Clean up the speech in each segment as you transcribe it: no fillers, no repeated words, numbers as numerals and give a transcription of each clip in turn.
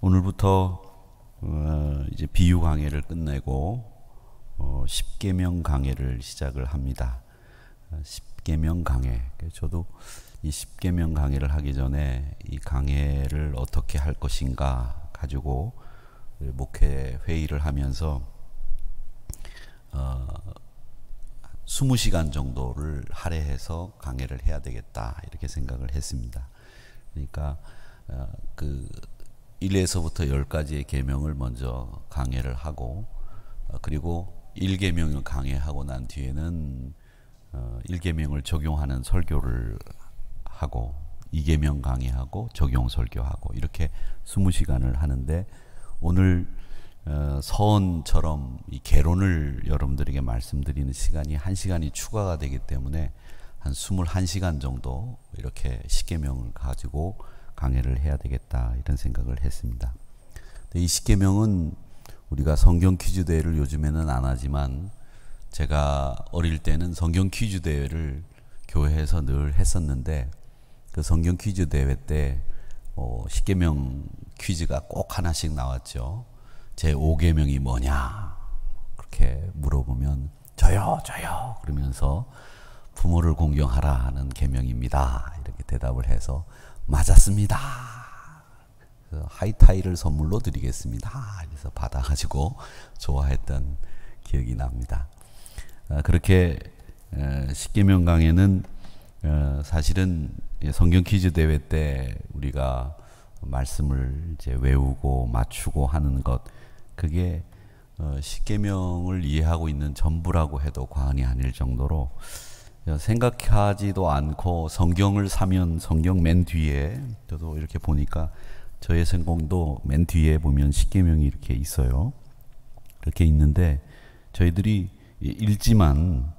오늘부터 이제 비유 강해를 끝내고 십계명 강해를 시작을 합니다. 십계명 강해. 저도 이 십계명 강해를 하기 전에 이 강해를 어떻게 할 것인가 가지고 목회 회의를 하면서 20시간 정도를 할애해서 강해를 해야 되겠다 이렇게 생각을 했습니다. 그러니까 그 1에서부터 10가지의 계명을 먼저 강해를 하고 그리고 1계명을 강해하고 난 뒤에는 1계명을 적용하는 설교를 하고 2계명 강해하고 적용 설교하고 이렇게 20시간을 하는데 오늘 서원처럼 이 개론을 여러분들에게 말씀드리는 시간이 1시간이 추가가 되기 때문에 한 21시간 정도 이렇게 십계명을 가지고 강해를 해야 되겠다 이런 생각을 했습니다. 이 십계명은 우리가 성경 퀴즈 대회를 요즘에는 안 하지만 제가 어릴 때는 성경 퀴즈 대회를 교회에서 늘 했었는데 그 성경 퀴즈 대회 때 십계명 퀴즈가 꼭 하나씩 나왔죠. 제 5계명이 뭐냐 그렇게 물어보면 저요 그러면서 부모를 공경하라 하는 계명입니다 이렇게 대답을 해서 맞았습니다. 하이타이를 선물로 드리겠습니다. 그래서 받아가지고 좋아했던 기억이 납니다. 그렇게 십계명 강해는 사실은 성경 퀴즈 대회 때 우리가 말씀을 이제 외우고 맞추고 하는 것 그게 십계명을 이해하고 있는 전부라고 해도 과언이 아닐 정도로 생각하지도 않고 성경을 사면 성경 맨 뒤에 저도 이렇게 보니까 저의 성경도 맨 뒤에 보면 십계명이 이렇게 있어요. 이렇게 있는데 저희들이 읽지만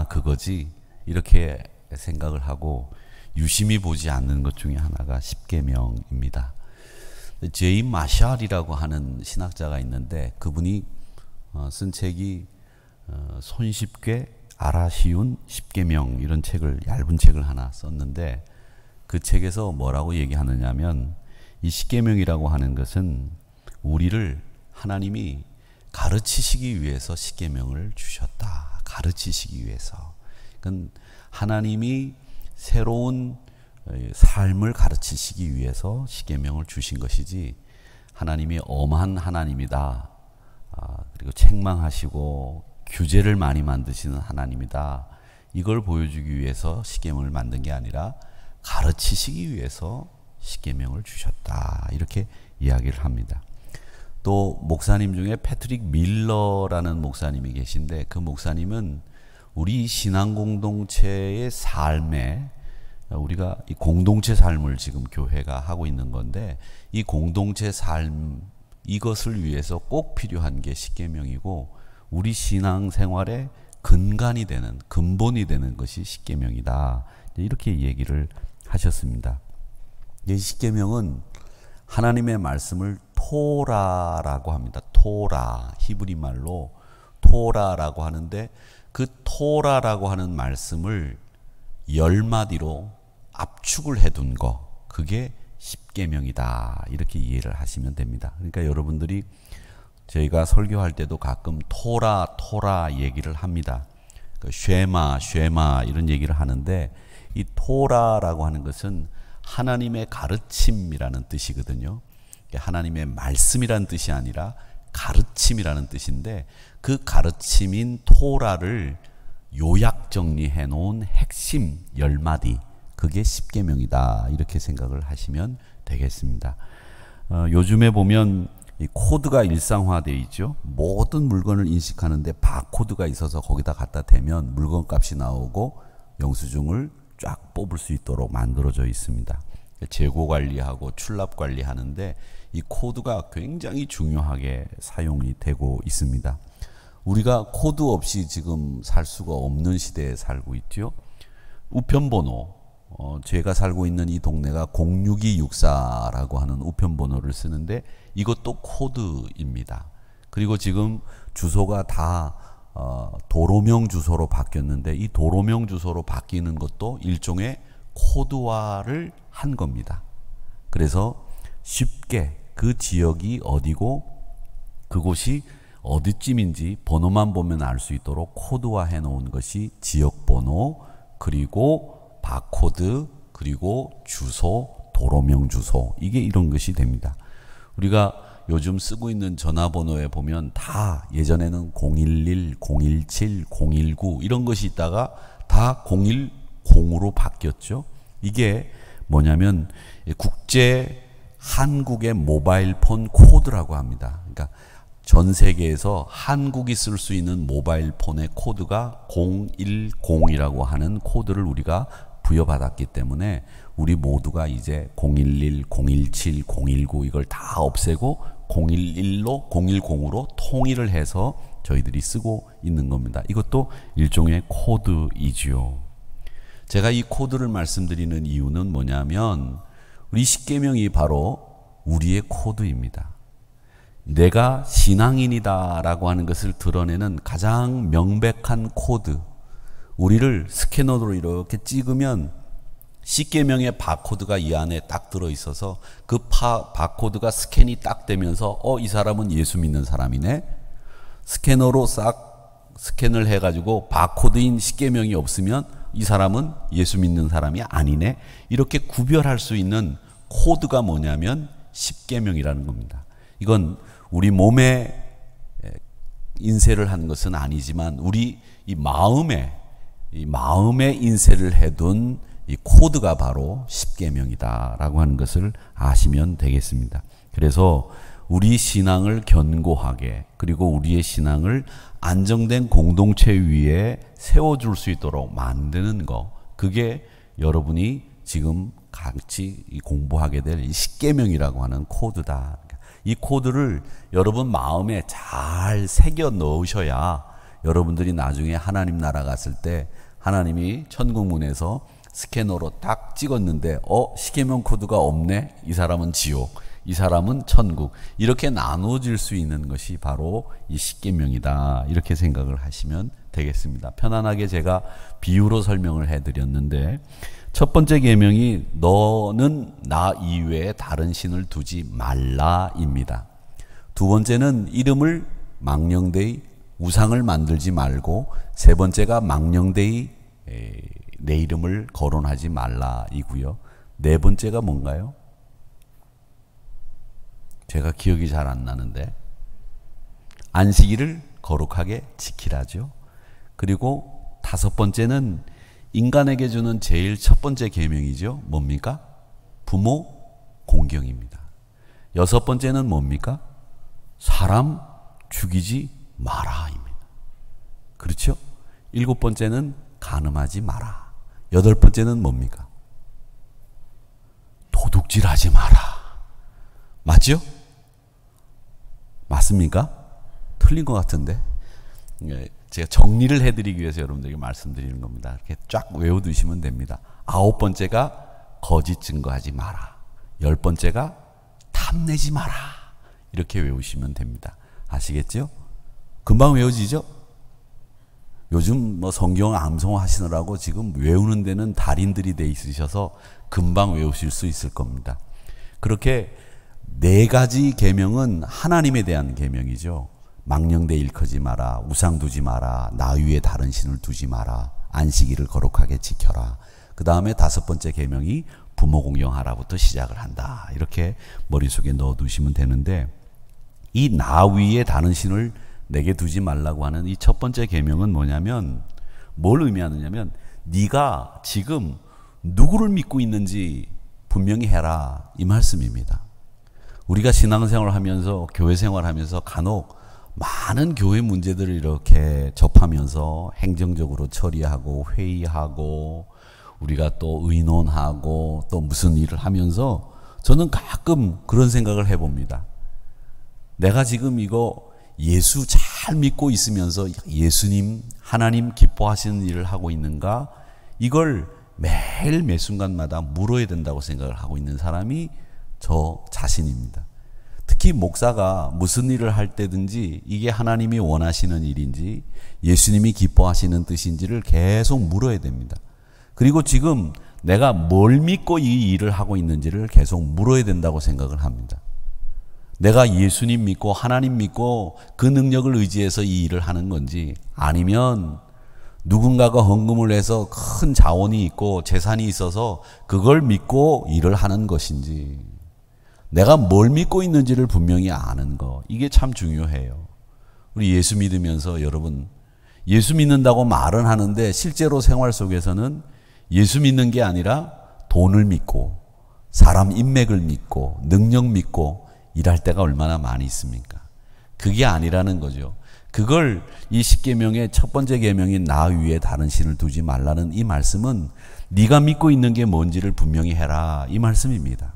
그거지 이렇게 생각을 하고 유심히 보지 않는 것 중에 하나가 십계명입니다. 제임 마샬이라고 하는 신학자가 있는데 그분이 쓴 책이 손쉽게 알아쉬운 십계명 이런 책을 얇은 책을 하나 썼는데 그 책에서 뭐라고 얘기하느냐면 이 십계명이라고 하는 것은 우리를 하나님이 가르치시기 위해서 십계명을 주셨다. 가르치시기 위해서. 그러니까 하나님이 새로운 삶을 가르치시기 위해서 십계명을 주신 것이지 하나님이 엄한 하나님이다. 그리고 책망하시고 규제를 많이 만드시는 하나님이다. 이걸 보여주기 위해서 십계명을 만든 게 아니라 가르치시기 위해서 십계명을 주셨다. 이렇게 이야기를 합니다. 또 목사님 중에 패트릭 밀러라는 목사님이 계신데 그 목사님은 우리 신앙 공동체의 삶에 우리가 이 공동체 삶을 지금 교회가 하고 있는 건데 이 공동체 삶 이것을 위해서 꼭 필요한 게 십계명이고 우리 신앙 생활의 근간이 되는 근본이 되는 것이 십계명이다. 이렇게 얘기를 하셨습니다. 이 십계명은 하나님의 말씀을 토라라고 합니다. 토라 히브리 말로 토라라고 하는데 그 토라라고 하는 말씀을 10마디로 압축을 해둔 거 그게 십계명이다 이렇게 이해를 하시면 됩니다. 그러니까 여러분들이 저희가 설교할 때도 가끔 토라 얘기를 합니다. 그 쉐마 이런 얘기를 하는데 이 토라라고 하는 것은 하나님의 가르침이라는 뜻이거든요. 하나님의 말씀이라는 뜻이 아니라 가르침이라는 뜻인데 그 가르침인 토라를 요약 정리해 놓은 핵심 10마디 그게 십계명이다 이렇게 생각을 하시면 되겠습니다. 요즘에 보면 이 코드가 일상화되어 있죠. 모든 물건을 인식하는데 바코드가 있어서 거기다 갖다 대면 물건 값이 나오고 영수증을 쫙 뽑을 수 있도록 만들어져 있습니다. 재고 관리하고 출납 관리하는데 이 코드가 굉장히 중요하게 사용이 되고 있습니다. 우리가 코드 없이 지금 살 수가 없는 시대에 살고 있죠. 우편번호 제가 살고 있는 이 동네가 06264라고 하는 우편번호를 쓰는데 이것도 코드입니다. 그리고 지금 주소가 다 도로명 주소로 바뀌었는데 이 도로명 주소로 바뀌는 것도 일종의 코드화를 한 겁니다. 그래서 쉽게 그 지역이 어디고 그곳이 어디쯤인지 번호만 보면 알 수 있도록 코드화 해 놓은 것이 지역번호, 그리고 바코드, 그리고 주소, 도로명 주소, 이게 이런 것이 됩니다. 우리가 요즘 쓰고 있는 전화번호에 보면 다 예전에는 011, 017, 019 이런 것이 있다가 다 010으로 바뀌었죠. 이게 뭐냐면 국제 한국의 모바일 폰 코드라고 합니다. 그러니까 전 세계에서 한국이 쓸 수 있는 모바일 폰의 코드가 010이라고 하는 코드를 우리가 부여받았기 때문에 우리 모두가 이제 011, 017, 019 이걸 다 없애고 011로 010으로 통일을 해서 저희들이 쓰고 있는 겁니다. 이것도 일종의 코드이지요. 제가 이 코드를 말씀드리는 이유는 뭐냐면 우리 십계명이 바로 우리의 코드입니다. 내가 신앙인이다 라고 하는 것을 드러내는 가장 명백한 코드, 우리를 스캐너로 이렇게 찍으면 십계명의 바코드가 이 안에 딱 들어있어서 그 바코드가 스캔이 딱 되면서 이 사람은 예수 믿는 사람이네. 스캐너로 싹 스캔을 해가지고 바코드인 십계명이 없으면 이 사람은 예수 믿는 사람이 아니네. 이렇게 구별할 수 있는 코드가 뭐냐면 십계명이라는 겁니다. 이건 우리 몸에 인쇄를 하는 것은 아니지만 우리 이 마음에 인쇄를 해둔 이 코드가 바로 십계명이다라고 하는 것을 아시면 되겠습니다. 그래서 우리 신앙을 견고하게, 그리고 우리의 신앙을 안정된 공동체 위에 세워줄 수 있도록 만드는 거, 그게 여러분이 지금 같이 공부하게 될 이 십계명이라고 하는 코드다. 이 코드를 여러분 마음에 잘 새겨 넣으셔야 여러분들이 나중에 하나님 나라 갔을 때 하나님이 천국문에서 스캐너로 딱 찍었는데 십계명 코드가 없네. 이 사람은 지옥, 이 사람은 천국, 이렇게 나눠질 수 있는 것이 바로 이 십계명이다. 이렇게 생각을 하시면 되겠습니다. 편안하게 제가 비유로 설명을 해드렸는데, 첫 번째 계명이 너는 나 이외에 다른 신을 두지 말라입니다. 두 번째는 이름을 망령되이 우상을 만들지 말고, 세 번째가 망령되이 내 이름을 거론하지 말라이고요. 네 번째가 뭔가요? 제가 기억이 잘 안 나는데, 안식일을 거룩하게 지키라죠. 그리고 다섯 번째는 인간에게 주는 제일 첫 번째 계명이죠. 뭡니까? 부모 공경입니다. 여섯 번째는 뭡니까? 사람 죽이지 마라입니다. 그렇죠? 일곱 번째는 간음하지 마라. 여덟 번째는 뭡니까? 도둑질하지 마라. 맞죠? 맞습니까? 틀린 것 같은데. 제가 정리를 해드리기 위해서 여러분들에게 말씀드리는 겁니다. 이렇게 쫙 외워두시면 됩니다. 아홉 번째가 거짓 증거하지 마라. 열 번째가 탐내지 마라. 이렇게 외우시면 됩니다. 아시겠죠? 금방 외워지죠? 요즘 뭐 성경 암송 하시느라고 지금 외우는 데는 달인들이 돼 있으셔서 금방 외우실 수 있을 겁니다. 그렇게 네 가지 계명은 하나님에 대한 계명이죠. 망령되 일컫지 마라, 우상 두지 마라, 나 위에 다른 신을 두지 마라, 안식일을 거룩하게 지켜라. 그 다음에 다섯 번째 계명이 부모 공경하라부터 시작을 한다. 이렇게 머릿속에 넣어두시면 되는데, 이 나 위에 다른 신을 내게 두지 말라고 하는 이 첫 번째 계명은 뭐냐면, 뭘 의미하느냐면 네가 지금 누구를 믿고 있는지 분명히 해라, 이 말씀입니다. 우리가 신앙생활을 하면서, 교회 생활하면서 간혹 많은 교회 문제들을 이렇게 접하면서 행정적으로 처리하고 회의하고 우리가 또 의논하고 또 무슨 일을 하면서 저는 가끔 그런 생각을 해봅니다. 내가 지금 이거 예수 잘 믿고 있으면서 예수님, 하나님 기뻐하시는 일을 하고 있는가? 이걸 매일 매 순간마다 물어야 된다고 생각을 하고 있는 사람이 저 자신입니다. 특히 목사가 무슨 일을 할 때든지 이게 하나님이 원하시는 일인지 예수님이 기뻐하시는 뜻인지를 계속 물어야 됩니다. 그리고 지금 내가 뭘 믿고 이 일을 하고 있는지를 계속 물어야 된다고 생각을 합니다. 내가 예수님 믿고 하나님 믿고 그 능력을 의지해서 이 일을 하는 건지, 아니면 누군가가 헌금을 해서 큰 자원이 있고 재산이 있어서 그걸 믿고 일을 하는 것인지, 내가 뭘 믿고 있는지를 분명히 아는 거, 이게 참 중요해요. 우리 예수 믿으면서 여러분, 예수 믿는다고 말은 하는데 실제로 생활 속에서는 예수 믿는 게 아니라 돈을 믿고 사람 인맥을 믿고 능력 믿고 일할 때가 얼마나 많이 있습니까? 그게 아니라는 거죠. 그걸 이 십계명의 첫 번째 계명인 나 위에 다른 신을 두지 말라는 이 말씀은 네가 믿고 있는 게 뭔지를 분명히 해라, 이 말씀입니다.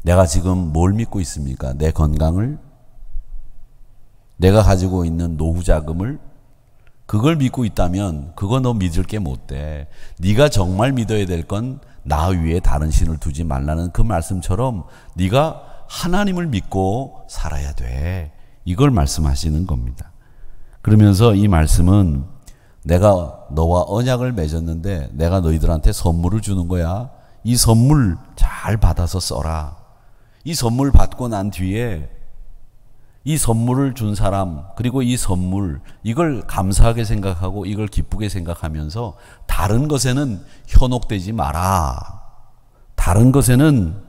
내가 지금 뭘 믿고 있습니까? 내 건강을? 내가 가지고 있는 노후 자금을? 그걸 믿고 있다면 그거 너 믿을 게 못 돼. 네가 정말 믿어야 될 건 나 위에 다른 신을 두지 말라는 그 말씀처럼 네가 하나님을 믿고 살아야 돼. 이걸 말씀하시는 겁니다. 그러면서 이 말씀은 내가 너와 언약을 맺었는데 내가 너희들한테 선물을 주는 거야. 이 선물 잘 받아서 써라. 이 선물 받고 난 뒤에 이 선물을 준 사람, 그리고 이 선물, 이걸 감사하게 생각하고 이걸 기쁘게 생각하면서 다른 것에는 현혹되지 마라. 다른 것에는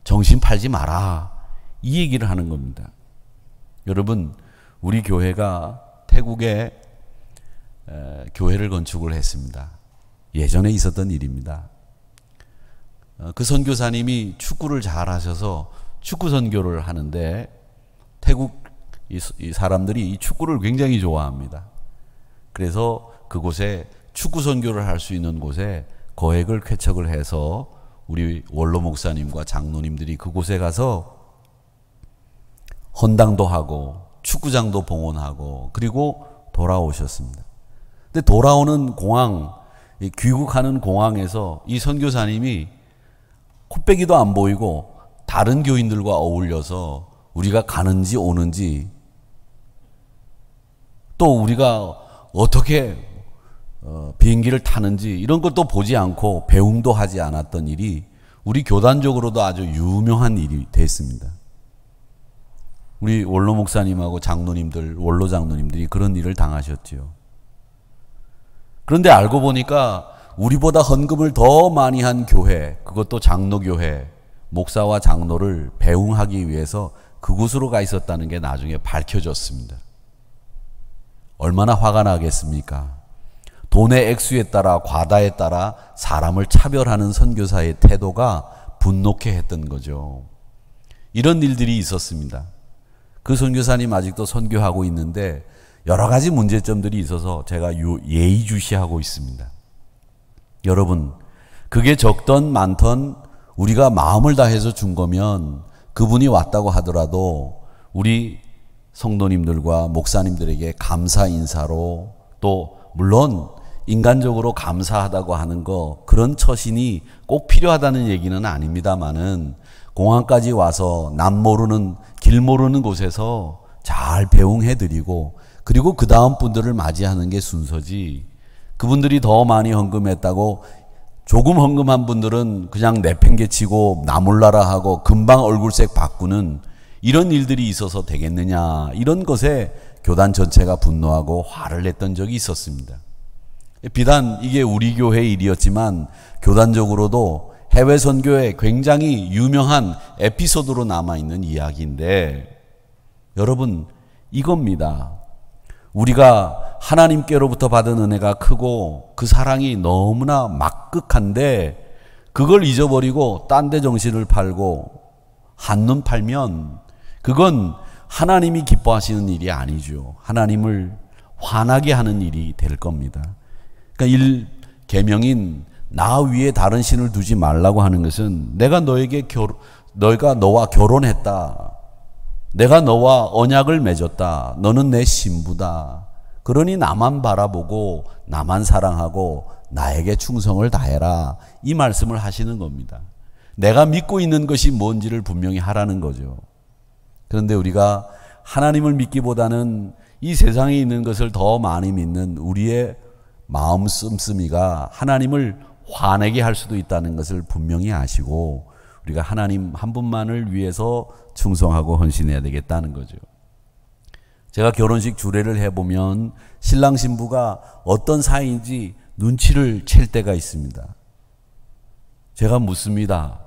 정신 팔지 마라. 이 얘기를 하는 겁니다. 여러분, 우리 교회가 태국에 교회를 건축을 했습니다. 예전에 있었던 일입니다. 그 선교사님이 축구를 잘 하셔서 축구 선교를 하는데 태국 이 사람들이 이 축구를 굉장히 좋아합니다. 그래서 그곳에 축구 선교를 할 수 있는 곳에 거액을 쾌척을 해서 우리 원로 목사님과 장로님들이 그곳에 가서 헌당도 하고 축구장도 봉헌하고 그리고 돌아오셨습니다. 근데 돌아오는 공항, 귀국하는 공항에서 이 선교사님이 코빼기도 안 보이고 다른 교인들과 어울려서 우리가 가는지 오는지 또 우리가 어떻게 비행기를 타는지 이런 것도 보지 않고 배웅도 하지 않았던 일이 우리 교단적으로도 아주 유명한 일이 됐습니다. 우리 원로 목사님하고 장로님들, 원로 장로님들이 그런 일을 당하셨지요. 그런데 알고 보니까 우리보다 헌금을 더 많이 한 교회, 그것도 장로교회, 목사와 장로를 배웅하기 위해서 그곳으로 가 있었다는 게 나중에 밝혀졌습니다. 얼마나 화가 나겠습니까? 돈의 액수에 따라, 과다에 따라 사람을 차별하는 선교사의 태도가 분노케 했던 거죠. 이런 일들이 있었습니다. 그 선교사님 아직도 선교하고 있는데 여러 가지 문제점들이 있어서 제가 예의주시하고 있습니다. 여러분, 그게 적던 많던 우리가 마음을 다해서 준 거면 그분이 왔다고 하더라도 우리 성도님들과 목사님들에게 감사 인사로, 또 물론 인간적으로 감사하다고 하는 거, 그런 처신이 꼭 필요하다는 얘기는 아닙니다만은 공항까지 와서 남 모르는, 길 모르는 곳에서 잘 배웅해드리고 그리고 그 다음 분들을 맞이하는 게 순서지, 그분들이 더 많이 헌금했다고 조금 헌금한 분들은 그냥 내팽개치고 나 몰라라 하고 금방 얼굴색 바꾸는 이런 일들이 있어서 되겠느냐, 이런 것에 교단 전체가 분노하고 화를 냈던 적이 있었습니다. 비단 이게 우리 교회 일이었지만 교단적으로도 해외 선교에 굉장히 유명한 에피소드로 남아있는 이야기인데, 여러분, 이겁니다. 우리가 하나님께로부터 받은 은혜가 크고 그 사랑이 너무나 막극한데 그걸 잊어버리고 딴 데 정신을 팔고 한눈 팔면 그건 하나님이 기뻐하시는 일이 아니죠. 하나님을 화나게 하는 일이 될 겁니다. 그러니까 1계명인 나 위에 다른 신을 두지 말라고 하는 것은 내가 너희가 너와 결혼했다. 내가 너와 언약을 맺었다. 너는 내 신부다. 그러니 나만 바라보고 나만 사랑하고 나에게 충성을 다해라. 이 말씀을 하시는 겁니다. 내가 믿고 있는 것이 뭔지를 분명히 하라는 거죠. 그런데 우리가 하나님을 믿기보다는 이 세상에 있는 것을 더 많이 믿는 우리의 마음 씀씀이가 하나님을 화내게 할 수도 있다는 것을 분명히 아시고 우리가 하나님 한 분만을 위해서 충성하고 헌신해야 되겠다는 거죠. 제가 결혼식 주례를 해보면 신랑 신부가 어떤 사이인지 눈치를 챌 때가 있습니다. 제가 묻습니다.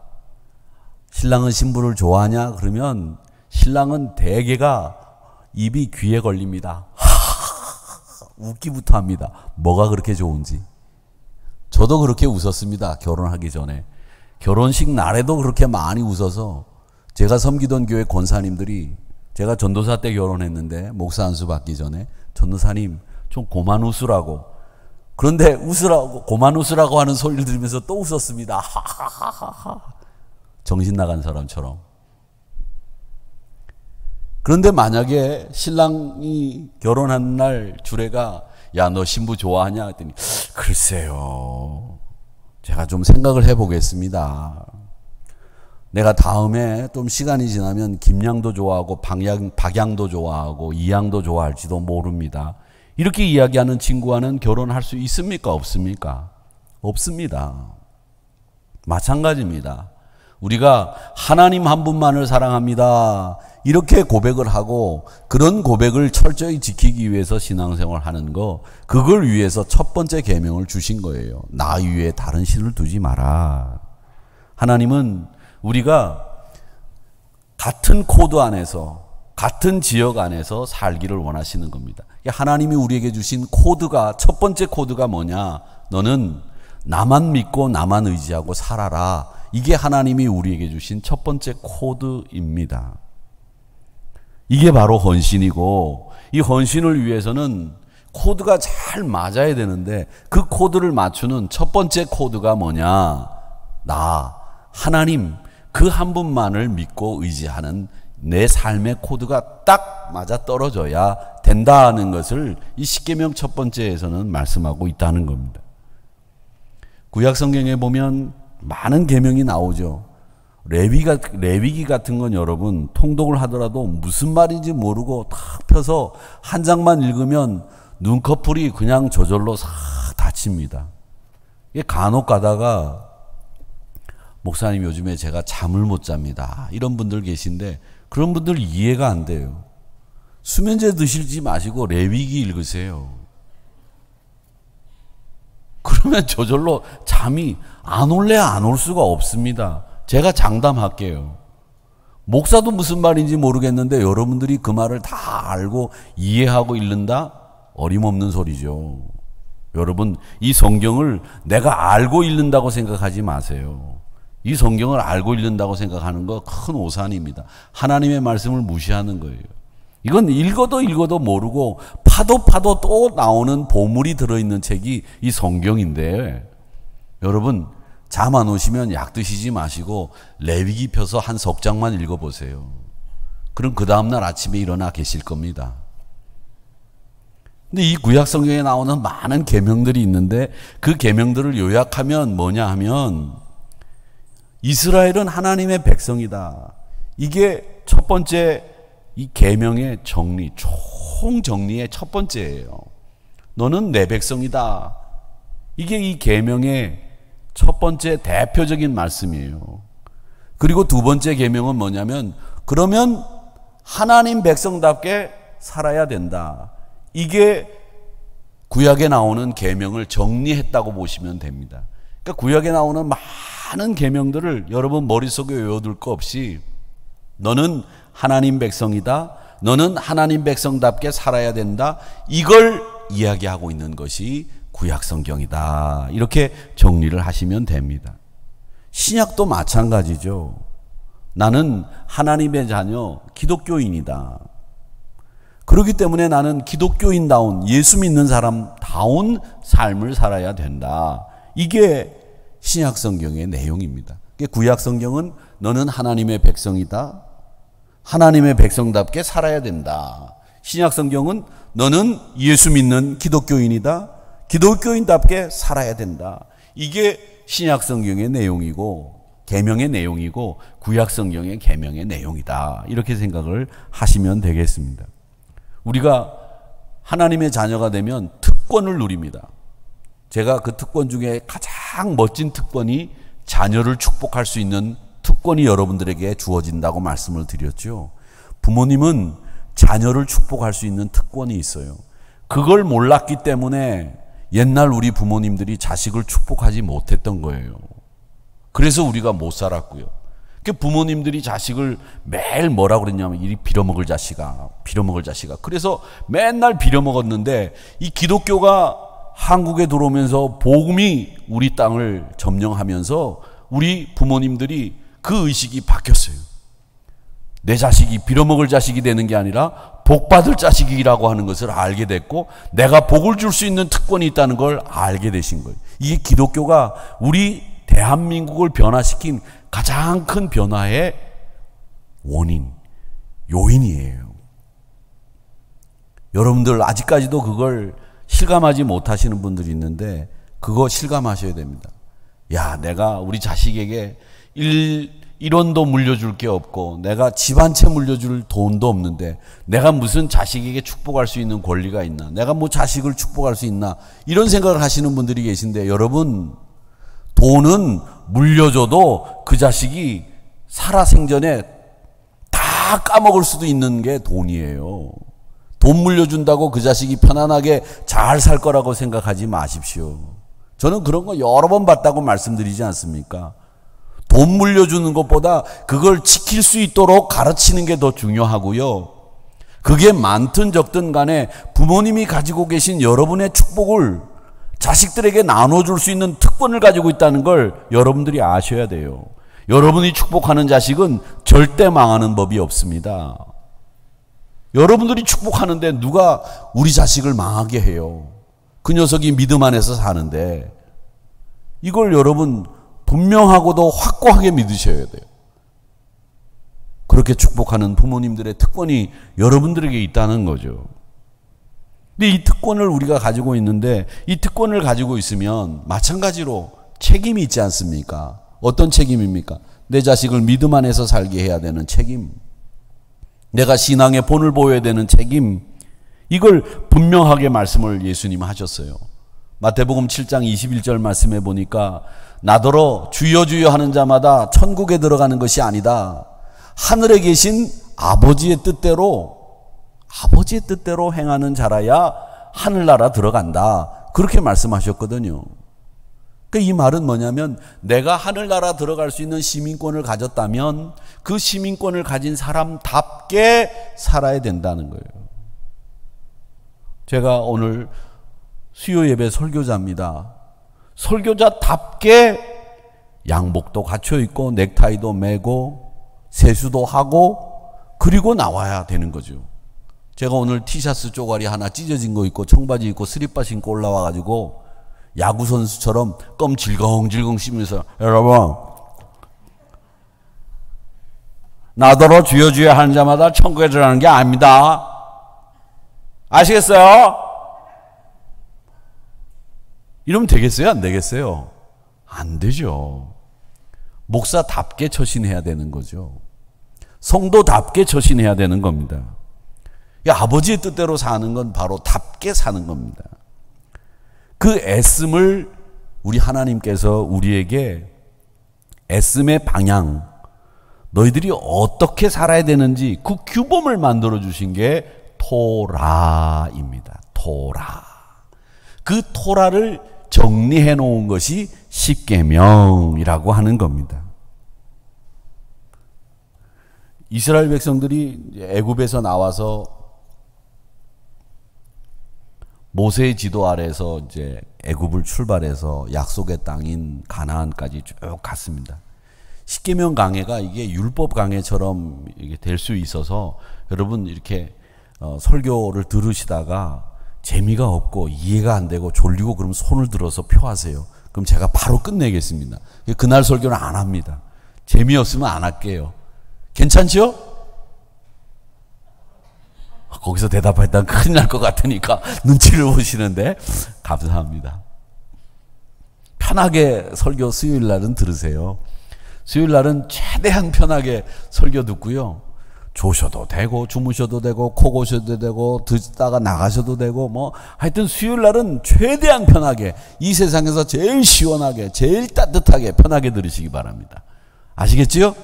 신랑은 신부를 좋아하냐? 그러면 신랑은 대개가 입이 귀에 걸립니다. 웃기부터 합니다. 뭐가 그렇게 좋은지. 저도 그렇게 웃었습니다. 결혼하기 전에. 결혼식 날에도 그렇게 많이 웃어서 제가 섬기던 교회 권사님들이, 제가 전도사 때 결혼했는데 목사 안수 받기 전에, 전도사님 좀 그만 웃으라고. 그런데 웃으라고, 그만 웃으라고 하는 소리를 들으면서 또 웃었습니다. 정신 나간 사람처럼. 그런데 만약에 신랑이 결혼한 날 주례가 야, 너 신부 좋아하냐? 했더니 글쎄요, 제가 좀 생각을 해보겠습니다. 내가 다음에 좀 시간이 지나면 김양도 좋아하고 박양도 좋아하고 이양도 좋아할지도 모릅니다. 이렇게 이야기하는 친구와는 결혼할 수 있습니까? 없습니까? 없습니다. 마찬가지입니다. 우리가 하나님 한 분만을 사랑합니다. 이렇게 고백을 하고 그런 고백을 철저히 지키기 위해서 신앙생활을 하는 거, 그걸 위해서 첫 번째 계명을 주신 거예요. 나 위에 다른 신을 두지 마라. 하나님은 우리가 같은 코드 안에서, 같은 지역 안에서 살기를 원하시는 겁니다. 하나님이 우리에게 주신 코드가, 첫 번째 코드가 뭐냐? 너는 나만 믿고 나만 의지하고 살아라. 이게 하나님이 우리에게 주신 첫 번째 코드입니다. 이게 바로 헌신이고, 이 헌신을 위해서는 코드가 잘 맞아야 되는데, 그 코드를 맞추는 첫 번째 코드가 뭐냐? 나, 하나님, 그 한 분만을 믿고 의지하는 내 삶의 코드가 딱 맞아 떨어져야 된다는 것을 이 십계명 첫 번째에서는 말씀하고 있다는 겁니다. 구약 성경에 보면 많은 계명이 나오죠. 레위기 같은 건 여러분 통독을 하더라도 무슨 말인지 모르고 탁 펴서 한 장만 읽으면 눈꺼풀이 그냥 저절로 싹 닫힙니다. 이게 간혹 가다가 목사님 요즘에 제가 잠을 못 잡니다, 이런 분들 계신데 그런 분들 이해가 안 돼요. 수면제 드시지 마시고 레위기 읽으세요. 그러면 저절로 잠이 안 올래 안 올 수가 없습니다. 제가 장담할게요. 목사도 무슨 말인지 모르겠는데 여러분들이 그 말을 다 알고 이해하고 읽는다? 어림없는 소리죠. 여러분, 이 성경을 내가 알고 읽는다고 생각하지 마세요. 이 성경을 알고 읽는다고 생각하는 거 큰 오산입니다. 하나님의 말씀을 무시하는 거예요. 이건 읽어도 모르고 파도 또 나오는 보물이 들어있는 책이 이 성경인데, 여러분 잠 안 오시면 약 드시지 마시고 레위기 펴서 한 석 장만 읽어보세요. 그럼 그 다음날 아침에 일어나 계실 겁니다. 근데 이 구약 성경에 나오는 많은 계명들이 있는데 그 계명들을 요약하면 뭐냐 하면, 이스라엘은 하나님의 백성이다. 이게 첫 번째 이 계명의 정리, 총정리의 첫 번째예요. 너는 내 백성이다. 이게 이 계명의 첫 번째 대표적인 말씀이에요. 그리고 두 번째 계명은 뭐냐면, 그러면 하나님 백성답게 살아야 된다. 이게 구약에 나오는 계명을 정리했다고 보시면 됩니다. 그러니까 구약에 나오는 많은 계명들을 여러분 머릿속에 외워둘 거 없이 너는 하나님 백성이다, 너는 하나님 백성답게 살아야 된다, 이걸 이야기하고 있는 것이 구약 성경이다. 이렇게 정리를 하시면 됩니다. 신약도 마찬가지죠. 나는 하나님의 자녀, 기독교인이다. 그렇기 때문에 나는 기독교인다운, 예수 믿는 사람다운 삶을 살아야 된다. 이게 신약 성경의 내용입니다. 구약 성경은 너는 하나님의 백성이다, 하나님의 백성답게 살아야 된다. 신약 성경은 너는 예수 믿는 기독교인이다, 기독교인답게 살아야 된다. 이게 신약 성경의 내용이고 계명의 내용이고 구약 성경의 계명의 내용이다. 이렇게 생각을 하시면 되겠습니다. 우리가 하나님의 자녀가 되면 특권을 누립니다. 제가 그 특권 중에 가장 멋진 특권이 자녀를 축복할 수 있는 특권이 여러분들에게 주어진다고 말씀을 드렸죠. 부모님은 자녀를 축복할 수 있는 특권이 있어요. 그걸 몰랐기 때문에 옛날 우리 부모님들이 자식을 축복하지 못했던 거예요. 그래서 우리가 못 살았고요. 부모님들이 자식을 매일 뭐라 그랬냐면 이 빌어먹을 자식아, 빌어먹을 자식아. 그래서 맨날 빌어먹었는데 이 기독교가 한국에 들어오면서 복음이 우리 땅을 점령하면서 우리 부모님들이 그 의식이 바뀌었어요. 내 자식이 빌어먹을 자식이 되는 게 아니라 복받을 자식이라고 하는 것을 알게 됐고 내가 복을 줄 수 있는 특권이 있다는 걸 알게 되신 거예요. 이게 기독교가 우리 대한민국을 변화시킨 가장 큰 변화의 원인, 요인이에요. 여러분들 아직까지도 그걸 실감하지 못하시는 분들이 있는데 그거 실감하셔야 됩니다. 야, 내가 우리 자식에게 1원도 물려줄 게 없고 내가 집 한 채 물려줄 돈도 없는데 내가 무슨 자식에게 축복할 수 있는 권리가 있나? 내가 뭐 자식을 축복할 수 있나? 이런 생각을 하시는 분들이 계신데 여러분, 돈은 물려줘도 그 자식이 살아생전에 다 까먹을 수도 있는 게 돈이에요. 돈 물려준다고 그 자식이 편안하게 잘 살 거라고 생각하지 마십시오. 저는 그런 거 여러 번 봤다고 말씀드리지 않습니까? 돈 물려주는 것보다 그걸 지킬 수 있도록 가르치는 게 더 중요하고요. 그게 많든 적든 간에 부모님이 가지고 계신 여러분의 축복을 자식들에게 나눠줄 수 있는 특권을 가지고 있다는 걸 여러분들이 아셔야 돼요. 여러분이 축복하는 자식은 절대 망하는 법이 없습니다. 여러분들이 축복하는데 누가 우리 자식을 망하게 해요? 그 녀석이 믿음 안에서 사는데 이걸 여러분 분명하고도 확고하게 믿으셔야 돼요. 그렇게 축복하는 부모님들의 특권이 여러분들에게 있다는 거죠. 근데 이 특권을 우리가 가지고 있는데 이 특권을 가지고 있으면 마찬가지로 책임이 있지 않습니까? 어떤 책임입니까? 내 자식을 믿음 안에서 살게 해야 되는 책임, 내가 신앙의 본을 보여야 되는 책임, 이걸 분명하게 말씀을 예수님 하셨어요. 마태복음 7장 21절 말씀해 보니까 나더러 주여 주여 하는 자마다 천국에 들어가는 것이 아니다. 하늘에 계신 아버지의 뜻대로 행하는 자라야 하늘나라 들어간다. 그렇게 말씀하셨거든요. 그러니까 이 말은 뭐냐면 내가 하늘나라 들어갈 수 있는 시민권을 가졌다면 그 시민권을 가진 사람답게 살아야 된다는 거예요. 제가 오늘 수요 예배 설교자입니다. 설교자답게 양복도 갖춰 입고 넥타이도 매고 세수도 하고 그리고 나와야 되는 거죠. 제가 오늘 티셔츠 쪼가리 하나 찢어진 거 입고 청바지 입고 스리퍼 신고 올라와가지고 야구선수처럼 껌 질겅질겅 씹으면서 여러분 나더러 주여 주여 하는 자마다 천국에 들어가는 게 아닙니다. 아시겠어요? 이러면 되겠어요? 안 되겠어요? 안 되죠. 목사답게 처신해야 되는 거죠. 성도답게 처신해야 되는 겁니다. 아버지의 뜻대로 사는 건 바로 답게 사는 겁니다. 그 애씀을 우리 하나님께서 우리에게 애씀의 방향, 너희들이 어떻게 살아야 되는지 그 규범을 만들어 주신 게 토라입니다. 토라. 그 토라를 정리해 놓은 것이 십계명이라고 하는 겁니다. 이스라엘 백성들이 애굽에서 나와서 모세의 지도 아래에서 이제 애굽을 출발해서 약속의 땅인 가나안까지 쭉 갔습니다. 십계명 강해가 이게 율법 강해처럼 이게 될 수 있어서 여러분 이렇게 설교를 들으시다가 재미가 없고 이해가 안 되고 졸리고 그러면 손을 들어서 표하세요. 그럼 제가 바로 끝내겠습니다. 그날 설교는 안 합니다. 재미없으면 안 할게요. 괜찮죠? 거기서 대답했다면 큰일 날 것 같으니까 눈치를 보시는데 감사합니다. 편하게 설교 수요일 날은 들으세요. 수요일 날은 최대한 편하게 설교 듣고요. 조셔도 되고 주무셔도 되고 코 고셔도 되고 듣다가 나가셔도 되고 뭐 하여튼 수요일 날은 최대한 편하게 이 세상에서 제일 시원하게 제일 따뜻하게 편하게 들으시기 바랍니다. 아시겠지요?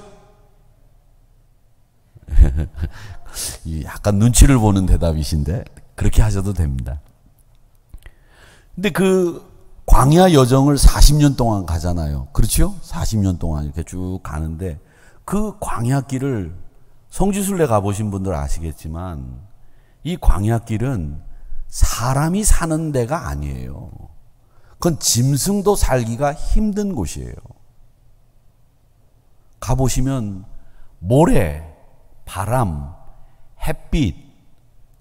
약간 눈치를 보는 대답이신데 그렇게 하셔도 됩니다. 근데 그 광야 여정을 40년 동안 가잖아요. 그렇죠? 40년 동안 이렇게 쭉 가는데 그 광야길을 성지순례 가보신 분들 아시겠지만 이 광야길은 사람이 사는 데가 아니에요. 그건 짐승도 살기가 힘든 곳이에요. 가보시면 모래, 바람, 햇빛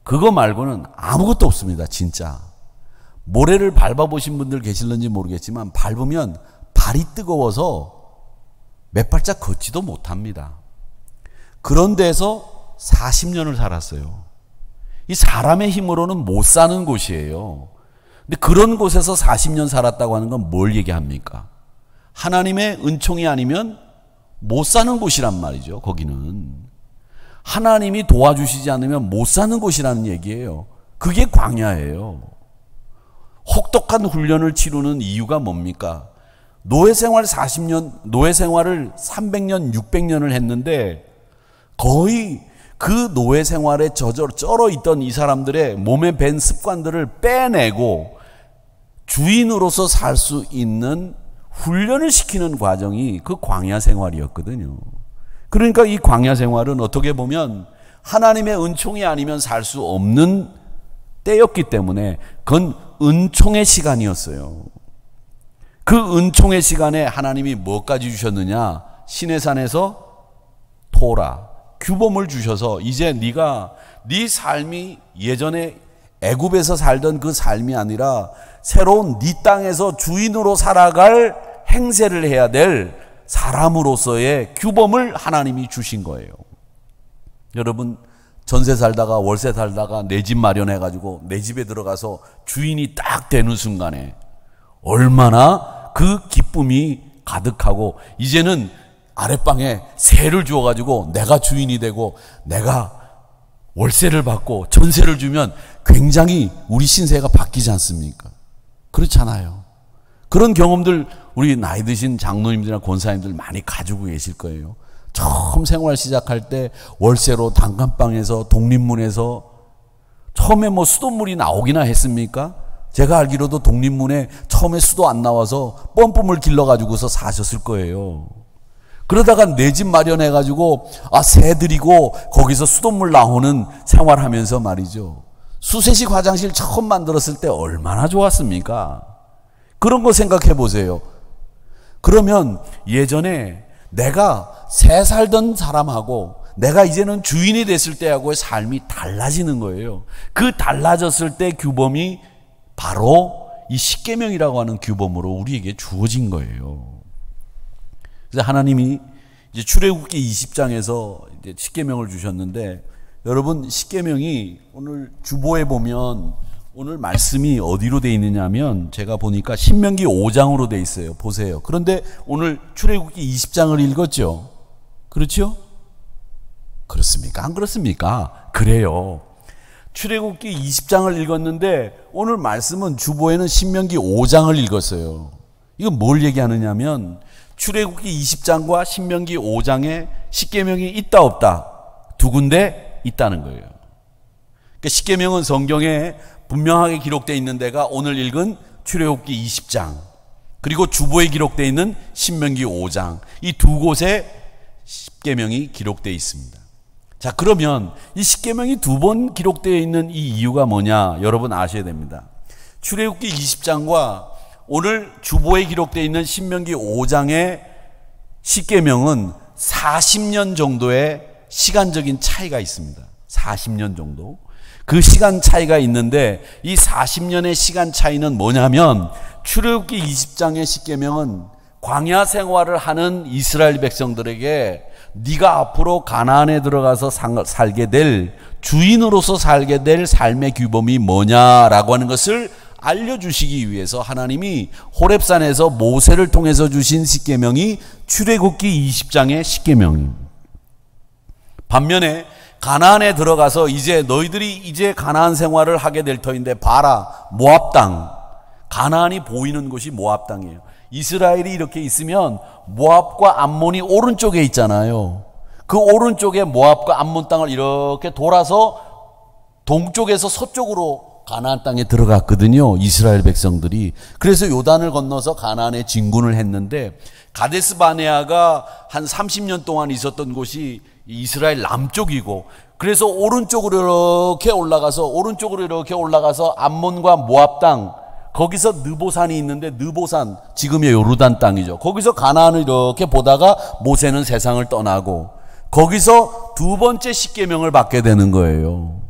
그거 말고는 아무것도 없습니다. 진짜. 모래를 밟아보신 분들 계실는지 모르겠지만 밟으면 발이 뜨거워서 몇 발짝 걷지도 못합니다. 그런 데서 40년을 살았어요. 이 사람의 힘으로는 못 사는 곳이에요. 근데 그런 곳에서 40년 살았다고 하는 건 뭘 얘기합니까? 하나님의 은총이 아니면 못 사는 곳이란 말이죠. 거기는 하나님이 도와주시지 않으면 못 사는 곳이라는 얘기예요. 그게 광야예요. 혹독한 훈련을 치르는 이유가 뭡니까? 노예 생활 40년, 노예 생활을 300년, 600년을 했는데 거의 그 노예 생활에 쩔어 있던 이 사람들의 몸에 밴 습관들을 빼내고 주인으로서 살 수 있는 훈련을 시키는 과정이 그 광야 생활이었거든요. 그러니까 이 광야 생활은 어떻게 보면 하나님의 은총이 아니면 살 수 없는 때였기 때문에 그건 은총의 시간이었어요. 그 은총의 시간에 하나님이 뭐까지 주셨느냐? 시내산에서 토라, 규범을 주셔서 이제 네가 네 삶이 예전에 애굽에서 살던 그 삶이 아니라 새로운 네 땅에서 주인으로 살아갈 행세를 해야 될 사람으로서의 규범을 하나님이 주신 거예요. 여러분 전세 살다가 월세 살다가 내 집 마련해가지고 내 집에 들어가서 주인이 딱 되는 순간에 얼마나 그 기쁨이 가득하고 이제는 아랫방에 세를 주어가지고 내가 주인이 되고 내가 월세를 받고 전세를 주면 굉장히 우리 신세가 바뀌지 않습니까? 그렇잖아요. 그런 경험들 우리 나이 드신 장로님들이나 권사님들 많이 가지고 계실 거예요. 처음 생활 시작할 때 월세로 단칸방에서 독립문에서 처음에 뭐 수돗물이 나오기나 했습니까? 제가 알기로도 독립문에 처음에 수도 안 나와서 펌프물 길러가지고서 사셨을 거예요. 그러다가 내 집 마련해가지고 새 들이고 거기서 수돗물 나오는 생활하면서 말이죠. 수세식 화장실 처음 만들었을 때 얼마나 좋았습니까? 그런 거 생각해 보세요. 그러면 예전에 내가 새 살던 사람하고 내가 이제는 주인이 됐을 때하고의 삶이 달라지는 거예요. 그 달라졌을 때 규범이 바로 이 십계명이라고 하는 규범으로 우리에게 주어진 거예요. 그래서 하나님이 이제 출애굽기 20장에서 이제 십계명을 주셨는데 여러분 십계명이 오늘 주보에 보면 오늘 말씀이 어디로 돼 있느냐면 제가 보니까 신명기 5장으로 돼 있어요. 보세요. 그런데 오늘 출애굽기 20장을 읽었죠. 그렇죠? 그렇습니까? 안 그렇습니까? 그래요. 출애굽기 20장을 읽었는데 오늘 말씀은 주보에는 신명기 5장을 읽었어요. 이건 뭘 얘기하느냐면 출애굽기 20장과 신명기 5장에 십계명이 있다 없다 두 군데 있다는 거예요. 그러니까 십계명은 성경에 분명하게 기록되어 있는 데가 오늘 읽은 출애굽기 20장 그리고 주보에 기록되어 있는 신명기 5장 이 두 곳에 십계명이 기록되어 있습니다. 자, 그러면 이 십계명이 두 번 기록되어 있는 이 이유가 뭐냐 여러분 아셔야 됩니다. 출애굽기 20장과 오늘 주보에 기록되어 있는 신명기 5장의 십계명은 40년 정도의 시간적인 차이가 있습니다. 40년 정도. 그 시간 차이가 있는데 이 40년의 시간 차이는 뭐냐면 출애굽기 20장의 십계명은 광야 생활을 하는 이스라엘 백성들에게 네가 앞으로 가나안에 들어가서 살게 될 주인으로서 살게 될 삶의 규범이 뭐냐라고 하는 것을 알려주시기 위해서 하나님이 호렙산에서 모세를 통해서 주신 십계명이 출애굽기 20장의 십계명입니다. 반면에 가나안에 들어가서 이제 너희들이 이제 가나안 생활을 하게 될 터인데 봐라 모압 땅 가나안이 보이는 곳이 모압 땅이에요. 이스라엘이 이렇게 있으면 모압과 암몬이 오른쪽에 있잖아요. 그 오른쪽에 모압과 암몬 땅을 이렇게 돌아서 동쪽에서 서쪽으로 가나안 땅에 들어갔거든요. 이스라엘 백성들이. 그래서 요단을 건너서 가나안에 진군을 했는데 가데스 바네아가 한 30년 동안 있었던 곳이 이스라엘 남쪽이고, 그래서 오른쪽으로 이렇게 올라가서 암몬과 모압 땅, 거기서 느보산이 있는데, 느보산 지금의 요르단 땅이죠. 거기서 가나안을 이렇게 보다가 모세는 세상을 떠나고 거기서 두 번째 십계명을 받게 되는 거예요.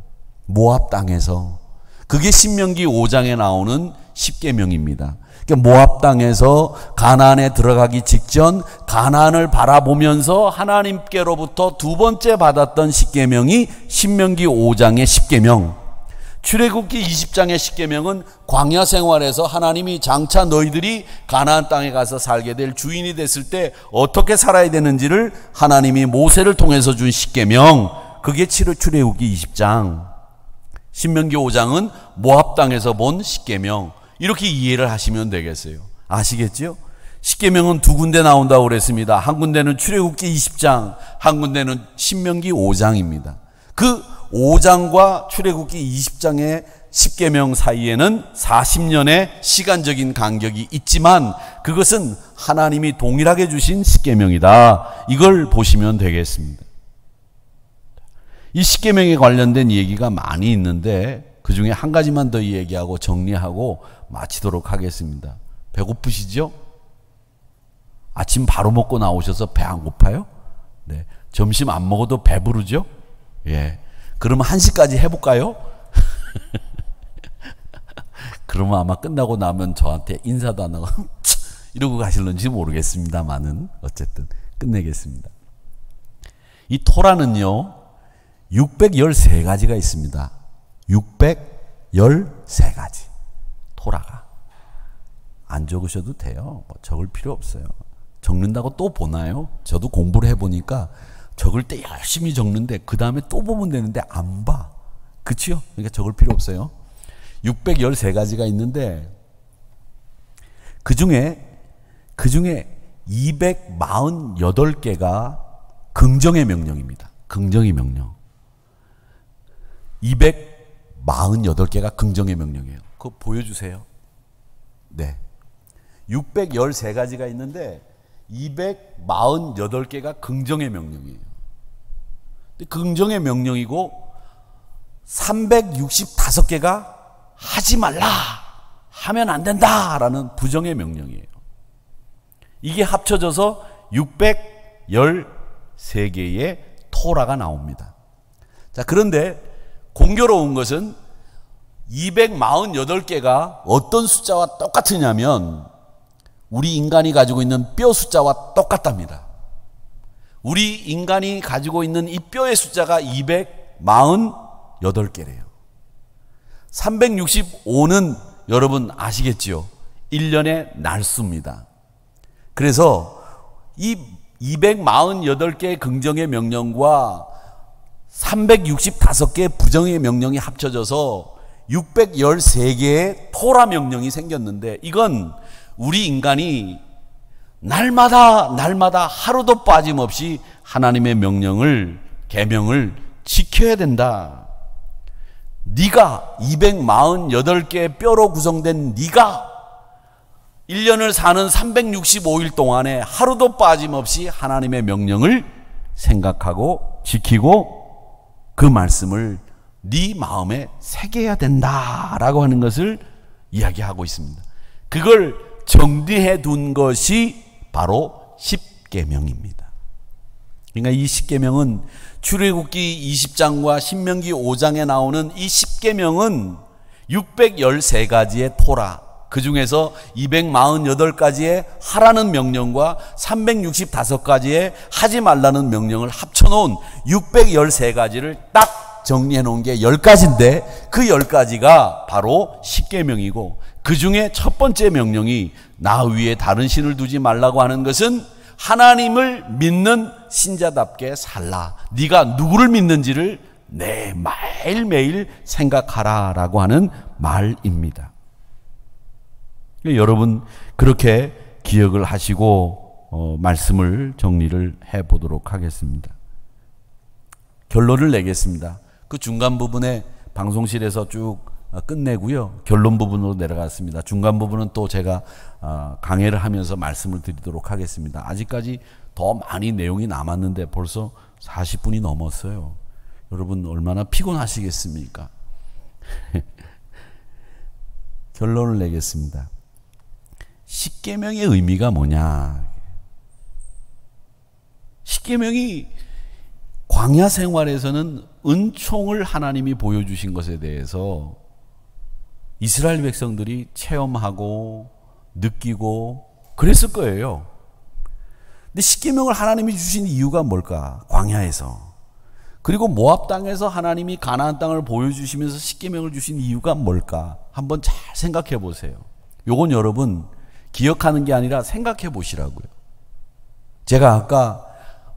모압 땅에서. 그게 신명기 5장에 나오는 십계명입니다. 그러니까 모압 땅에서 가나안에 들어가기 직전 가나안을 바라보면서 하나님께로부터 두 번째 받았던 십계명이 신명기 5장의 십계명. 출애굽기 20장의 십계명은 광야 생활에서 하나님이 장차 너희들이 가나안 땅에 가서 살게 될 주인이 됐을 때 어떻게 살아야 되는지를 하나님이 모세를 통해서 준 십계명. 그게 출애굽기 20장. 신명기 5장은 모압 땅에서 본 십계명. 이렇게 이해를 하시면 되겠어요. 아시겠죠? 십계명은 두 군데 나온다고 그랬습니다. 한 군데는 출애굽기 20장, 한 군데는 신명기 5장입니다. 그 5장과 출애굽기 20장의 십계명 사이에는 40년의 시간적인 간격이 있지만 그것은 하나님이 동일하게 주신 십계명이다. 이걸 보시면 되겠습니다. 이 십계명에 관련된 얘기가 많이 있는데 그 중에 한 가지만 더 얘기하고 정리하고 마치도록 하겠습니다. 배고프시죠? 아침 바로 먹고 나오셔서 배 안 고파요? 네. 점심 안 먹어도 배부르죠? 예. 그러면 1시까지 해볼까요? 그러면 아마 끝나고 나면 저한테 인사도 안 하고 이러고 가실런지 모르겠습니다만은 어쨌든 끝내겠습니다. 이 토라는요 613가지가 있습니다. 613가지. 토라가. 안 적으셔도 돼요. 뭐 적을 필요 없어요. 적는다고 또 보나요? 저도 공부를 해보니까 적을 때 열심히 적는데 그 다음에 또 보면 되는데 안 봐. 그치요? 그러니까 적을 필요 없어요. 613가지가 있는데 그 중에 248개가 긍정의 명령입니다. 긍정의 명령. 248개가 긍정의 명령이에요. 그거 보여주세요. 네. 613가지가 있는데 248개가 긍정의 명령이에요. 긍정의 명령이고 365개가 하지 말라, 하면 안 된다라는 부정의 명령이에요. 이게 합쳐져서 613개의 토라가 나옵니다. 자, 그런데 공교로운 것은 248개가 어떤 숫자와 똑같으냐면 우리 인간이 가지고 있는 뼈 숫자와 똑같답니다. 우리 인간이 가지고 있는 이 뼈의 숫자가 248개래요. 365는 여러분 아시겠지요? 1년의 날수입니다. 그래서 이 248개의 긍정의 명령과 365개의 부정의 명령이 합쳐져서 613개의 토라 명령이 생겼는데 이건 우리 인간이 날마다 하루도 빠짐없이 하나님의 명령을, 계명을 지켜야 된다. 네가 248개의 뼈로 구성된 네가 1년을 사는 365일 동안에 하루도 빠짐없이 하나님의 명령을 생각하고 지키고 그 말씀을 네 마음에 새겨야 된다라고 하는 것을 이야기하고 있습니다. 그걸 정리해 둔 것이 바로 십계명입니다. 그러니까 이 십계명은 출애굽기 20장과 신명기 5장에 나오는 이 십계명은 613가지의 토라, 그 중에서 248가지의 하라는 명령과 365가지의 하지 말라는 명령을 합쳐놓은 613가지를 딱 정리해 놓은 게 10가지인데 그 10가지가 바로 십계명이고 그 중에 첫 번째 명령이 나 위에 다른 신을 두지 말라고 하는 것은 하나님을 믿는 신자답게 살라. 네가 누구를 믿는지를 매일매일 생각하라라고 하는 말입니다. 여러분 그렇게 기억을 하시고 말씀을 정리를 해보도록 하겠습니다. 결론을 내겠습니다. 그 중간 부분에 방송실에서 쭉 끝내고요. 결론 부분으로 내려갔습니다. 중간 부분은 또 제가 강해를 하면서 말씀을 드리도록 하겠습니다. 아직까지 더 많이 내용이 남았는데 벌써 40분이 넘었어요. 여러분 얼마나 피곤하시겠습니까? 결론을 내겠습니다. 십계명의 의미가 뭐냐? 십계명이 광야 생활에서는 은총을 하나님이 보여주신 것에 대해서 이스라엘 백성들이 체험하고 느끼고 그랬을 거예요. 근데 십계명을 하나님이 주신 이유가 뭘까? 광야에서. 그리고 모압 땅에서 하나님이 가나안 땅을 보여주시면서 십계명을 주신 이유가 뭘까? 한번 잘 생각해 보세요. 요건 여러분 기억하는 게 아니라 생각해 보시라고요. 제가 아까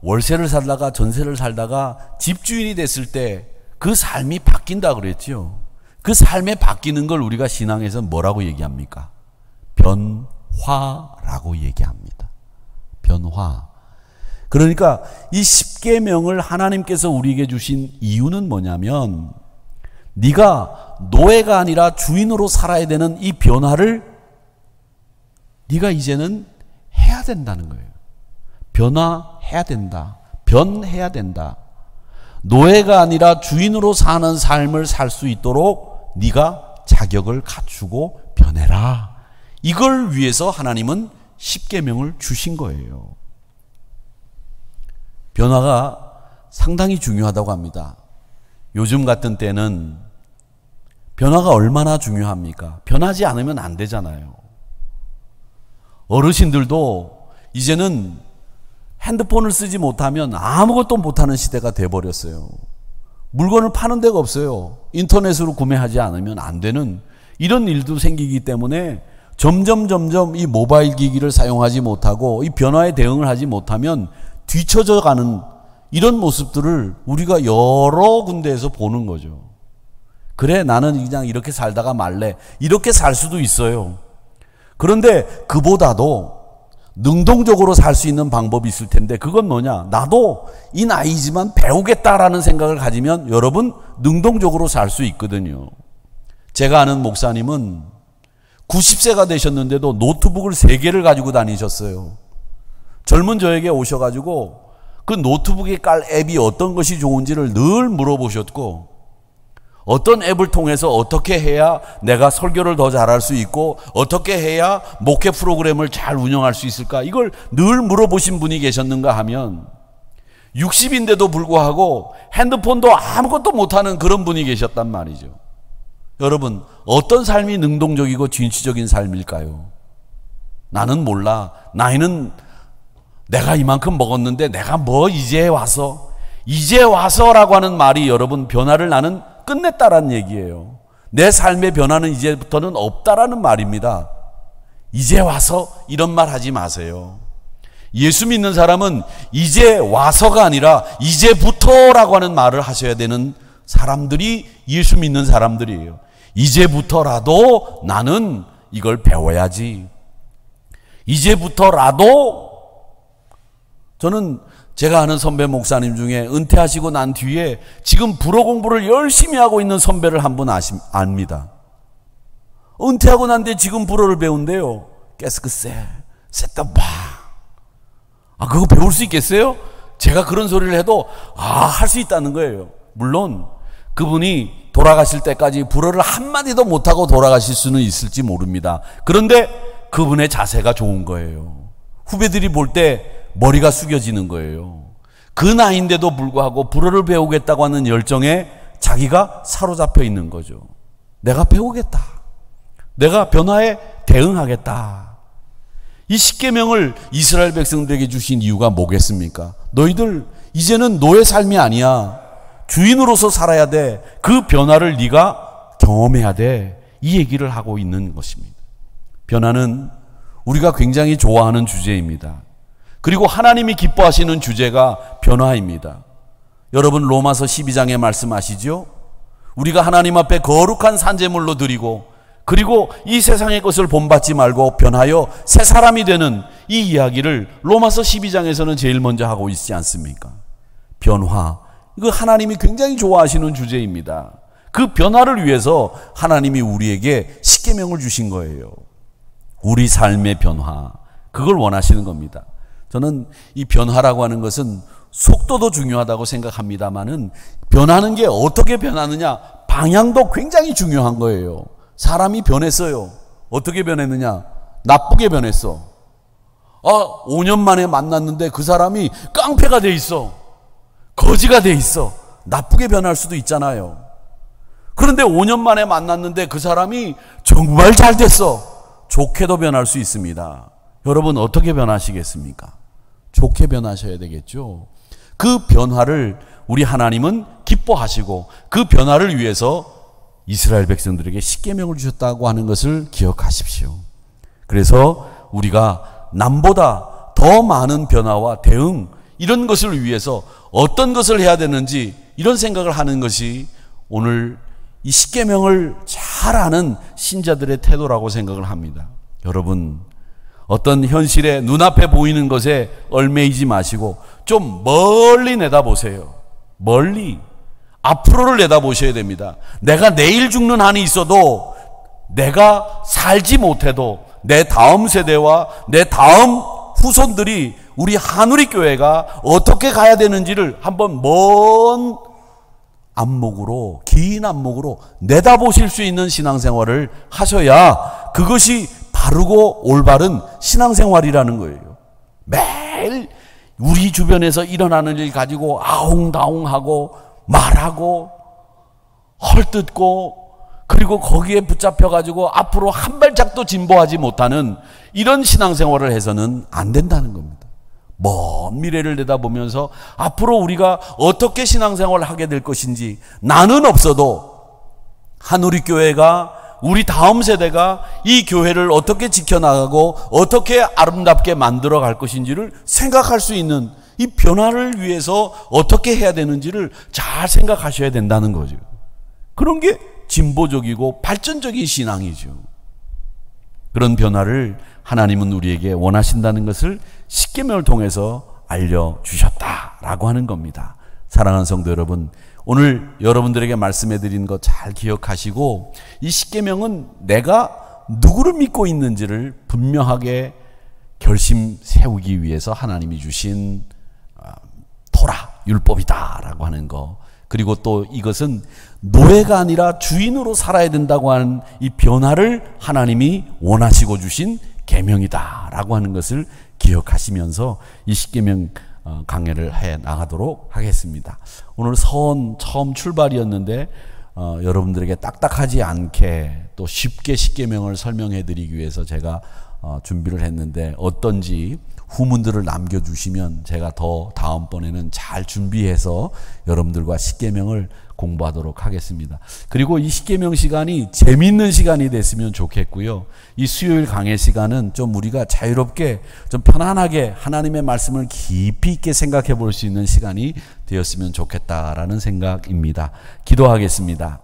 월세를 살다가 전세를 살다가 집주인이 됐을 때 그 삶이 바뀐다 그랬죠. 그 삶에 바뀌는 걸 우리가 신앙에서 뭐라고 얘기합니까? 변화라고 얘기합니다. 변화. 그러니까 이 십계명을 하나님께서 우리에게 주신 이유는 뭐냐면 네가 노예가 아니라 주인으로 살아야 되는 이 변화를 네가 이제는 해야 된다는 거예요. 변화해야 된다. 변해야 된다. 노예가 아니라 주인으로 사는 삶을 살 수 있도록 네가 자격을 갖추고 변해라. 이걸 위해서 하나님은 십계명을 주신 거예요. 변화가 상당히 중요하다고 합니다. 요즘 같은 때는 변화가 얼마나 중요합니까? 변하지 않으면 안 되잖아요. 어르신들도 이제는 핸드폰을 쓰지 못하면 아무것도 못하는 시대가 돼버렸어요. 물건을 파는 데가 없어요. 인터넷으로 구매하지 않으면 안 되는 이런 일도 생기기 때문에 점점 이 모바일 기기를 사용하지 못하고 이 변화에 대응을 하지 못하면 뒤처져 가는 이런 모습들을 우리가 여러 군데에서 보는 거죠. 그래, 나는 그냥 이렇게 살다가 말래. 이렇게 살 수도 있어요. 그런데 그보다도 능동적으로 살 수 있는 방법이 있을 텐데 그건 뭐냐? 나도 이 나이지만 배우겠다라는 생각을 가지면 여러분 능동적으로 살 수 있거든요. 제가 아는 목사님은 90세가 되셨는데도 노트북을 3개를 가지고 다니셨어요. 젊은 저에게 오셔가지고 그 노트북에 깔 앱이 어떤 것이 좋은지를 늘 물어보셨고 어떤 앱을 통해서 어떻게 해야 내가 설교를 더 잘할 수 있고 어떻게 해야 목회 프로그램을 잘 운영할 수 있을까 이걸 늘 물어보신 분이 계셨는가 하면 60인데도 불구하고 핸드폰도 아무것도 못하는 그런 분이 계셨단 말이죠. 여러분 어떤 삶이 능동적이고 진취적인 삶일까요? 나는 몰라. 나이는 내가 이만큼 먹었는데 내가 뭐 이제 와서라고 하는 말이 여러분 변화를 나는 끝냈다라는 얘기예요. 내 삶의 변화는 이제부터는 없다라는 말입니다. 이제 와서 이런 말 하지 마세요. 예수 믿는 사람은 이제 와서가 아니라 이제부터라고 하는 말을 하셔야 되는 사람들이 예수 믿는 사람들이에요. 이제부터라도 나는 이걸 배워야지. 이제부터라도 저는 제가 아는 선배 목사님 중에 은퇴하시고 난 뒤에 지금 불어 공부를 열심히 하고 있는 선배를 한 분 압니다. 은퇴하고 난 뒤에 지금 불어를 배운대요. 깨스크세, 세따바. 그거 배울 수 있겠어요? 제가 그런 소리를 해도 할 수 있다는 거예요. 물론 그분이 돌아가실 때까지 불어를 한마디도 못하고 돌아가실 수는 있을지 모릅니다. 그런데 그분의 자세가 좋은 거예요. 후배들이 볼 때 머리가 숙여지는 거예요. 그 나이인데도 불구하고 불어를 배우겠다고 하는 열정에 자기가 사로잡혀 있는 거죠. 내가 배우겠다. 내가 변화에 대응하겠다. 이 십계명을 이스라엘 백성들에게 주신 이유가 뭐겠습니까? 너희들 이제는 너의 삶이 아니야. 주인으로서 살아야 돼. 그 변화를 네가 경험해야 돼. 이 얘기를 하고 있는 것입니다. 변화는 우리가 굉장히 좋아하는 주제입니다. 그리고 하나님이 기뻐하시는 주제가 변화입니다. 여러분 로마서 12장에 말씀하시죠? 우리가 하나님 앞에 거룩한 산제물로 드리고 그리고 이 세상의 것을 본받지 말고 변하여 새 사람이 되는 이 이야기를 로마서 12장에서는 제일 먼저 하고 있지 않습니까? 변화, 이거 하나님이 굉장히 좋아하시는 주제입니다. 그 변화를 위해서 하나님이 우리에게 십계명을 주신 거예요. 우리 삶의 변화, 그걸 원하시는 겁니다. 저는 이 변화라고 하는 것은 속도도 중요하다고 생각합니다만은 변하는 게 어떻게 변하느냐, 방향도 굉장히 중요한 거예요. 사람이 변했어요. 어떻게 변했느냐? 나쁘게 변했어. 5년 만에 만났는데 그 사람이 깡패가 돼 있어. 거지가 돼 있어. 나쁘게 변할 수도 있잖아요. 그런데 5년 만에 만났는데 그 사람이 정말 잘 됐어. 좋게도 변할 수 있습니다. 여러분 어떻게 변하시겠습니까? 좋게 변하셔야 되겠죠. 그 변화를 우리 하나님은 기뻐하시고 그 변화를 위해서 이스라엘 백성들에게 십계명을 주셨다고 하는 것을 기억하십시오. 그래서 우리가 남보다 더 많은 변화와 대응, 이런 것을 위해서 어떤 것을 해야 되는지 이런 생각을 하는 것이 오늘 이 십계명을 잘 아는 신자들의 태도라고 생각을 합니다. 여러분, 어떤 현실에 눈앞에 보이는 것에 얽매이지 마시고 좀 멀리 내다보세요. 멀리, 앞으로를 내다보셔야 됩니다. 내가 내일 죽는 한이 있어도, 내가 살지 못해도 내 다음 세대와 내 다음 후손들이 우리 한우리 교회가 어떻게 가야 되는지를 한번 먼 안목으로, 긴 안목으로 내다보실 수 있는 신앙생활을 하셔야 그것이 바르고 올바른 신앙생활이라는 거예요. 매일 우리 주변에서 일어나는 일 가지고 아웅다웅하고 말하고 헐뜯고 그리고 거기에 붙잡혀가지고 앞으로 한 발짝도 진보하지 못하는 이런 신앙생활을 해서는 안 된다는 겁니다. 먼 미래를 내다보면서 앞으로 우리가 어떻게 신앙생활을 하게 될 것인지, 나는 없어도 한우리교회가, 우리 다음 세대가 이 교회를 어떻게 지켜나가고 어떻게 아름답게 만들어 갈 것인지를 생각할 수 있는 이 변화를 위해서 어떻게 해야 되는지를 잘 생각하셔야 된다는 거죠. 그런 게 진보적이고 발전적인 신앙이죠. 그런 변화를 하나님은 우리에게 원하신다는 것을 십계명을 통해서 알려주셨다라고 하는 겁니다. 사랑하는 성도 여러분, 오늘 여러분들에게 말씀해 드린 거 잘 기억하시고, 이 십계명은 내가 누구를 믿고 있는지를 분명하게 결심 세우기 위해서 하나님이 주신 토라, 율법이다라고 하는 거, 그리고 또 이것은 노예가 아니라 주인으로 살아야 된다고 하는 이 변화를 하나님이 원하시고 주신 계명이다라고 하는 것을 기억하시면서 이 십계명 강해를 해 나가도록 하겠습니다. 오늘 서원 처음 출발이었는데 여러분들에게 딱딱하지 않게 또 쉽게 십계명을 설명해 드리기 위해서 제가 준비를 했는데, 어떤지 후문들을 남겨주시면 제가 더 다음번에는 잘 준비해서 여러분들과 십계명을 공부하도록 하겠습니다. 그리고 이 십계명 시간이 재미있는 시간이 됐으면 좋겠고요. 이 수요일 강해 시간은 좀 우리가 자유롭게 좀 편안하게 하나님의 말씀을 깊이 있게 생각해 볼 수 있는 시간이 되었으면 좋겠다라는 생각입니다. 기도하겠습니다.